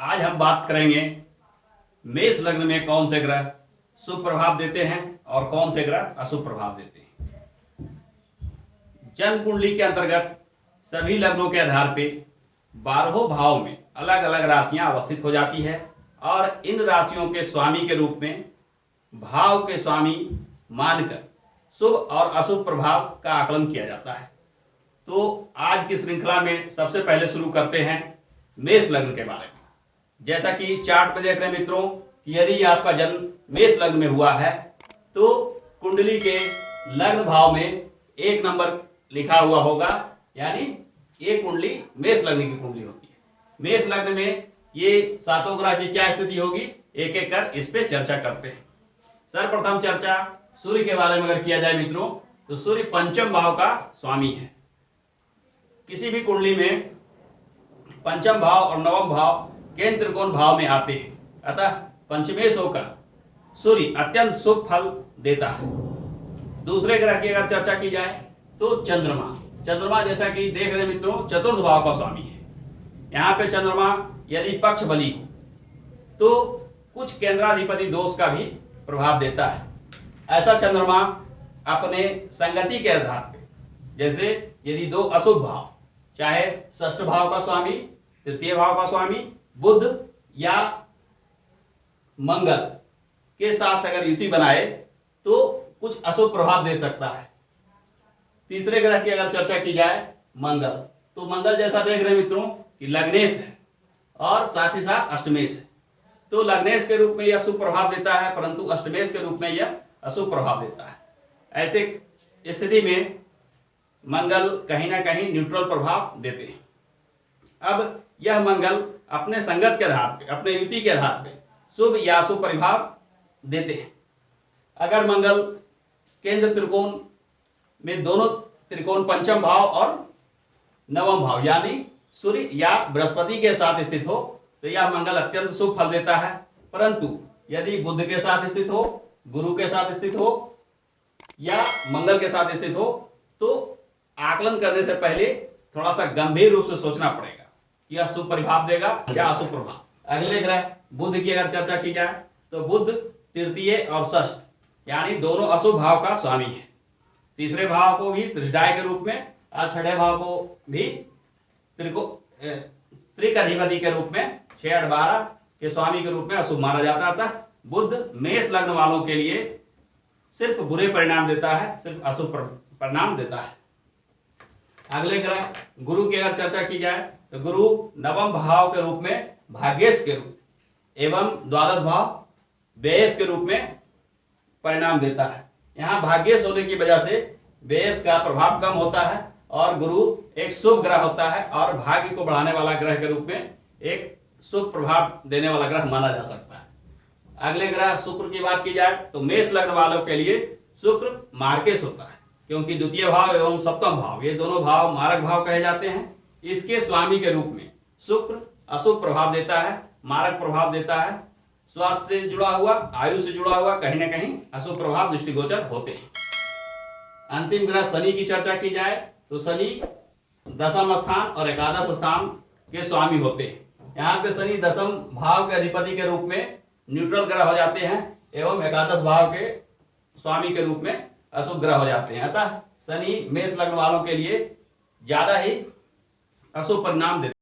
आज हम बात करेंगे मेष लग्न में कौन से ग्रह शुभ प्रभाव देते हैं और कौन से ग्रह अशुभ प्रभाव देते हैं। जन्म कुंडली के अंतर्गत सभी लग्नों के आधार पे 12 भाव में अलग अलग राशियां अवस्थित हो जाती है और इन राशियों के स्वामी के रूप में भाव के स्वामी मानकर शुभ और अशुभ प्रभाव का आकलन किया जाता है। तो आज की श्रृंखला में सबसे पहले शुरू करते हैं मेष लग्न के बारे में। जैसा कि चार्ट में देख रहे हैं मित्रों कि यदि आपका जन्म मेष लग्न में हुआ है तो कुंडली के लग्न भाव में 1 नंबर लिखा हुआ होगा, यानी ये कुंडली मेष लग्न की कुंडली होती है। मेष लग्न में ये 7 ग्रह की क्या स्थिति होगी, एक एक कर इस पे चर्चा करते हैं। सर्वप्रथम चर्चा सूर्य के बारे में अगर किया जाए मित्रों तो सूर्य पंचम भाव का स्वामी है। किसी भी कुंडली में पंचम भाव और नवम भाव केंद्र त्रिकोण भाव में आते हैं, अतः पंचमेश होकर सूर्य अत्यंत शुभ फल देता है। दूसरे ग्रह की अगर चर्चा की जाए तो चंद्रमा जैसा कि देख रहे हैं मित्रों चतुर्थ भाव का स्वामी है। यहाँ पे चंद्रमा यदि पक्ष बली हो तो कुछ केंद्राधिपति दोष का भी प्रभाव देता है। ऐसा चंद्रमा अपने संगति के आधार पे, जैसे यदि 2 अशुभ भाव, चाहे षष्ठ भाव का स्वामी, तृतीय भाव का स्वामी बुध या मंगल के साथ अगर युति बनाए तो कुछ अशुभ प्रभाव दे सकता है। तीसरे ग्रह की अगर चर्चा की जाए मंगल, तो मंगल जैसा देख रहे हैं मित्रों कि लग्नेश है और साथ ही साथ अष्टमेश है। तो लग्नेश के रूप में यह शुभ प्रभाव देता है, परंतु अष्टमेश के रूप में यह अशुभ प्रभाव देता है। ऐसे स्थिति में मंगल कहीं ना कहीं न्यूट्रल प्रभाव देते हैं। अब यह मंगल अपने संगत के आधार पे, अपने युति के आधार पे शुभ या अशुभ प्रभाव देते हैं। अगर मंगल केंद्र त्रिकोण में दोनों त्रिकोण पंचम भाव और नवम भाव यानी सूर्य या बृहस्पति के साथ स्थित हो तो यह मंगल अत्यंत शुभ फल देता है। परंतु यदि बुध के साथ स्थित हो, गुरु के साथ स्थित हो या मंगल के साथ स्थित हो तो आकलन करने से पहले थोड़ा सा गंभीर रूप से सोचना पड़ेगा कि यह शुभ प्रभाव देगा या अशुभ प्रभाव। अगले ग्रह बुध की अगर चर्चा की जाए तो बुध तृतीय और षष्ठ यानी दोनों अशुभ भाव का स्वामी है। तीसरे भाव को भी त्रिषडाय के रूप में और छठे भाव को भी त्रिक अधिपति के रूप में 6, 8, 12 के स्वामी के रूप में अशुभ माना जाता था। बुध मेष लग्न वालों के लिए सिर्फ बुरे परिणाम देता है, सिर्फ अशुभ परिणाम देता है। अगले ग्रह गुरु की अगर चर्चा की जाए तो गुरु नवम भाव के रूप में भाग्येश के रूप एवं द्वादश भाव व्ययेश के रूप में परिणाम देता है। यहाँ भाग्येश होने की वजह से व्ययेश का प्रभाव कम होता है और गुरु एक शुभ ग्रह होता है और भाग्य को बढ़ाने वाला ग्रह के रूप में एक शुभ प्रभाव देने वाला ग्रह माना जा सकता है। अगले ग्रह शुक्र की बात की जाए तो मेष लग्न वालों के लिए शुक्र मार्केश होता है, क्योंकि द्वितीय भाव एवं सप्तम भाव ये दोनों भाव मारक भाव कहे जाते हैं। इसके स्वामी के रूप में शुक्र अशुभ प्रभाव देता है, मारक प्रभाव देता है। स्वास्थ्य से जुड़ा हुआ, आयु से जुड़ा हुआ कहीं ना कहीं अशुभ प्रभाव दृष्टिगोचर होते हैं। अंतिम ग्रह शनि की चर्चा की जाए तो शनि दशम स्थान और एकादश स्थान के स्वामी होते हैं। यहाँ पे शनि दशम भाव के अधिपति के रूप में न्यूट्रल ग्रह हो जाते हैं एवं एकादश भाव के स्वामी के रूप में अशुभ ग्रह हो जाते हैं। अतः शनि मेष लग्न वालों के लिए ज्यादा ही अशुभ परिणाम देते हैं।